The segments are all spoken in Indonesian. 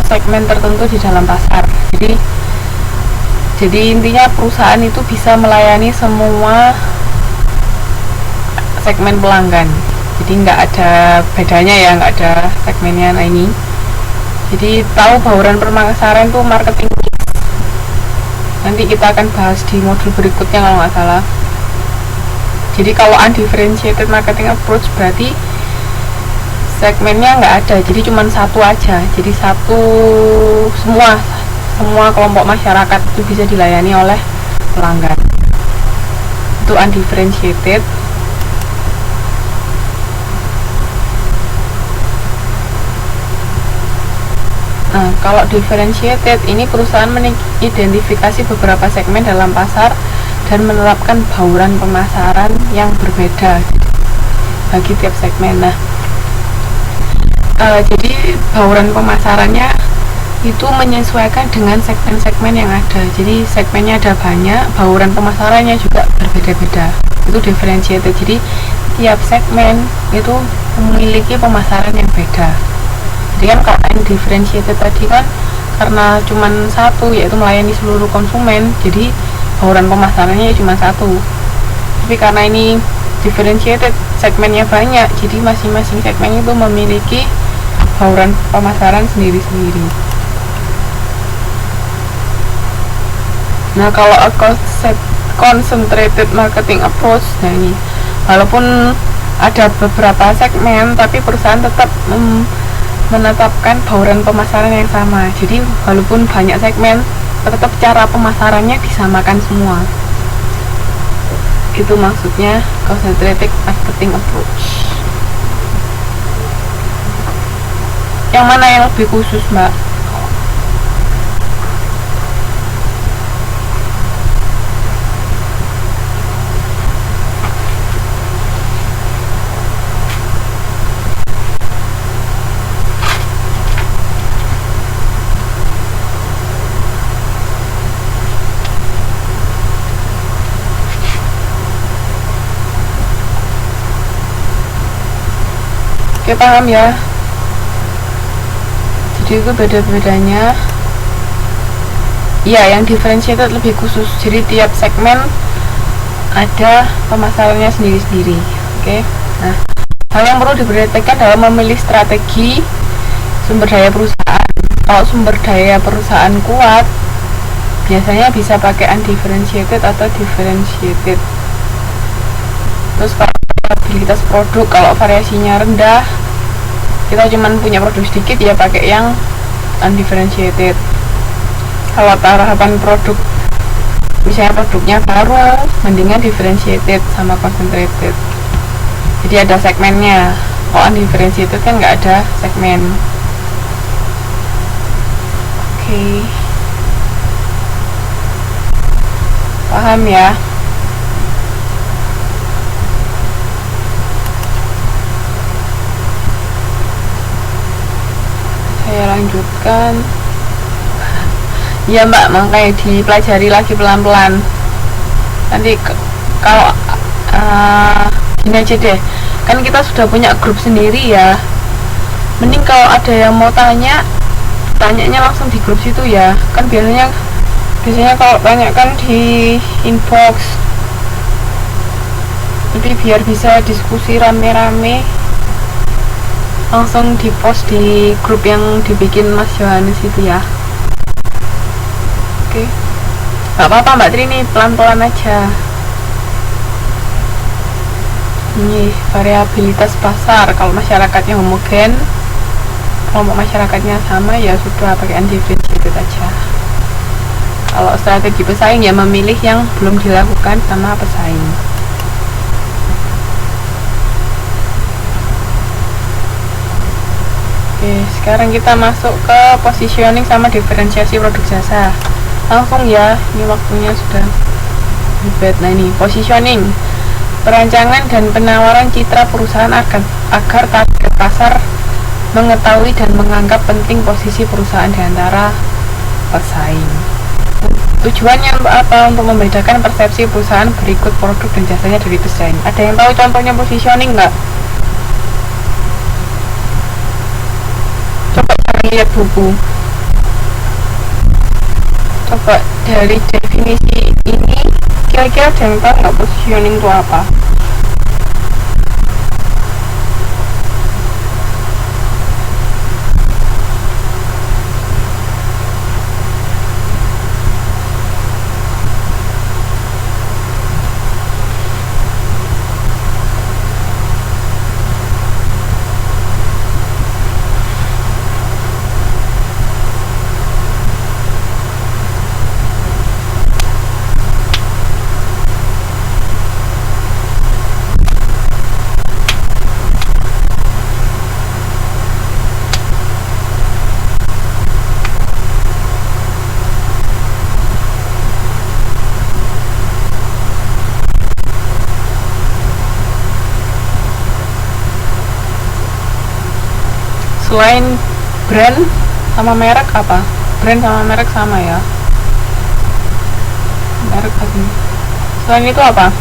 segmen tertentu di dalam pasar. Jadi intinya perusahaan itu bisa melayani semua segmen pelanggan. Jadi nggak ada bedanya ya, nggak ada segmennya. Nah ini, jadi tahu bauran pemasaran itu marketing. Nanti kita akan bahas di modul berikutnya kalau nggak salah. Jadi kalau undifferentiated marketing approach berarti segmennya nggak ada, jadi cuma satu aja. Jadi semua kelompok masyarakat itu bisa dilayani oleh pelanggan. Itu undifferentiated. Nah, kalau differentiated ini perusahaan mengidentifikasi beberapa segmen dalam pasar dan menerapkan bauran pemasaran yang berbeda bagi tiap segmen. Nah, jadi bauran pemasarannya itu menyesuaikan dengan segmen-segmen yang ada. Jadi segmennya ada banyak, bauran pemasarannya juga berbeda-beda. Itu differentiated. Jadi tiap segmen itu memiliki pemasaran yang beda. Jadi kan kalau undifferentiated tadi kan karena cuma satu, yaitu melayani seluruh konsumen, jadi bauran pemasarannya cuma satu. Tapi karena ini differentiated, segmennya banyak, jadi masing-masing segmen itu memiliki bauran pemasaran sendiri-sendiri. Nah, kalau concentrated marketing approach, nah ini walaupun ada beberapa segmen, tapi perusahaan tetap menetapkan bauran pemasaran yang sama. Jadi walaupun banyak segmen, tetap cara pemasarannya disamakan semua. Itu maksudnya concentrated marketing approach. Yang mana yang lebih khusus, Mbak? Oke, paham ya? Jadi itu beda-bedanya. Iya, yang differentiated lebih khusus. Jadi tiap segmen ada pemasarannya sendiri-sendiri. Oke. Nah, hal yang perlu diperhatikan dalam memilih strategi sumber daya perusahaan. Kalau sumber daya perusahaan kuat, biasanya bisa pakai undifferentiated atau differentiated. Terus kalau variabilitas produk, kalau variasinya rendah, kita cuma punya produk sedikit, ya pakai yang undifferentiated. Kalau tahapan produk, misalnya produknya baru, mendingan differentiated sama concentrated. Jadi ada segmennya. Kalau undifferentiated kan nggak ada segmen. Oke. Paham ya? Saya lanjutkan. Ya Mbak, makanya dipelajari lagi pelan-pelan. Nanti kalau gini aja deh, kan kita sudah punya grup sendiri ya, mending kalau ada yang mau tanyanya langsung di grup situ ya. Kan biasanya kalau tanya kan di inbox, jadi biar bisa diskusi rame-rame, langsung di post di grup yang dibikin Mas Yohanes itu ya. Oke, gak apa-apa Mbak Tri, nih pelan-pelan aja. Ini variabilitas pasar, kalau masyarakatnya homogen, kelompok masyarakatnya sama, ya sudah pakai undifferentiated aja. Kalau strategi pesaing, ya memilih yang belum dilakukan sama pesaing. Oke, sekarang kita masuk ke positioning sama diferensiasi produk jasa. Langsung ya, ini waktunya sudah ribet. Nah ini, positioning, perancangan dan penawaran citra perusahaan agar target pasar mengetahui dan menganggap penting posisi perusahaan di antara pesaing. Tujuannya untuk apa? Untuk membedakan persepsi perusahaan berikut produk dan jasanya dari pesaing. Ada yang tahu contohnya positioning nggak? Coba lihat buku. Coba dari definisi ini kira-kira ada yang tahu nggak positioning itu apa? Selain brand sama merek apa? Brand sama merek sama ya. Merek apa? Selain itu apa?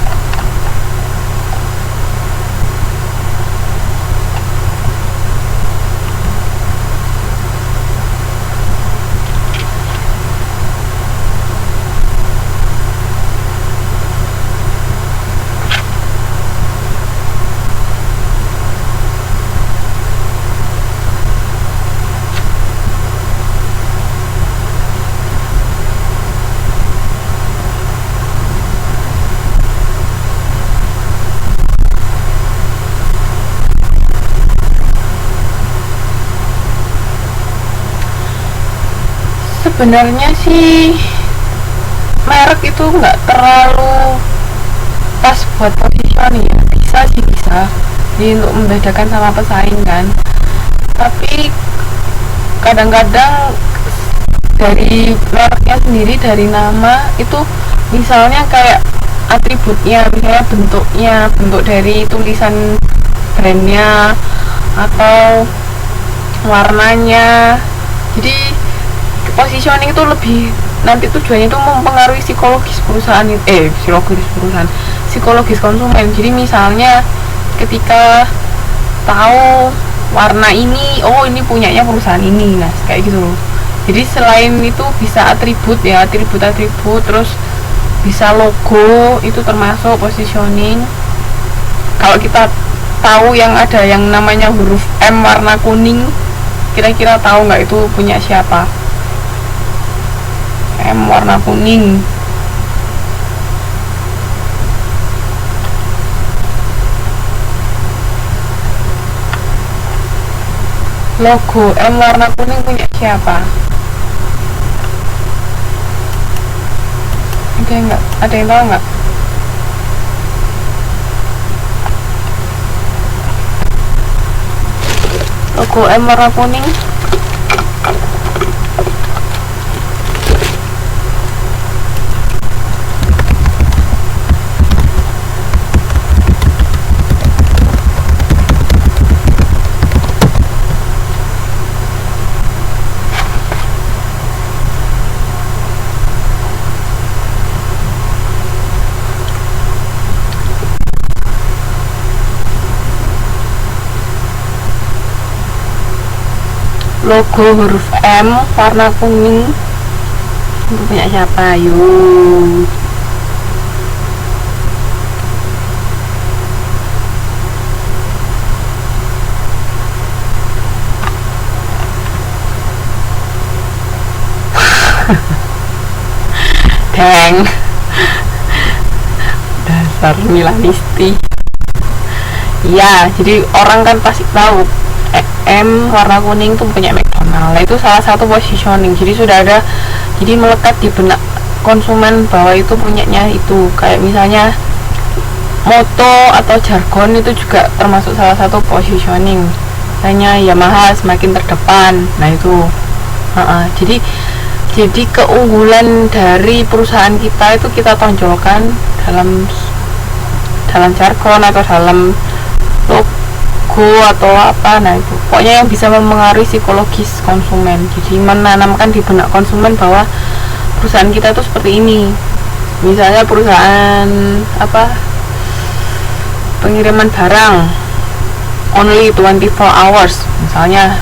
Sebenarnya sih merek itu nggak terlalu pas buat positioning ya, bisa sih bisa jadi untuk membedakan sama pesaing kan, tapi kadang-kadang dari mereknya sendiri, dari nama itu misalnya kayak atributnya, misalnya bentuk dari tulisan brandnya atau warnanya, jadi positioning itu lebih nanti tujuannya itu mempengaruhi psikologis psikologis konsumen. Jadi misalnya ketika tahu warna ini, oh ini punyanya perusahaan ini, nah kayak gitu loh. Jadi selain itu bisa atribut ya, atribut terus bisa logo, itu termasuk positioning. Kalau kita tahu yang ada yang namanya huruf M warna kuning, kira-kira tahu nggak itu punya siapa? M warna kuning. Logo M warna kuning punya siapa? Ada yang tahu nggak? Logo M warna kuning. Logo huruf M warna kuning itu punya siapa? Yuk, deng, dasar Milanisti. Ya, jadi orang kan pasti tahu M warna kuning tuh punya McDonald. Nah, itu salah satu positioning. Jadi sudah ada, jadi melekat di benak konsumen bahwa itu punyanya itu. Kayak misalnya moto atau jargon itu juga termasuk salah satu positioning. Misalnya Yamaha semakin terdepan. Nah itu, jadi keunggulan dari perusahaan kita itu kita tonjolkan dalam jargon atau dalam logo atau apa. Nah itu pokoknya yang bisa mempengaruhi psikologis konsumen, jadi menanamkan di benak konsumen bahwa perusahaan kita itu seperti ini. Misalnya perusahaan pengiriman barang only 24 hours, misalnya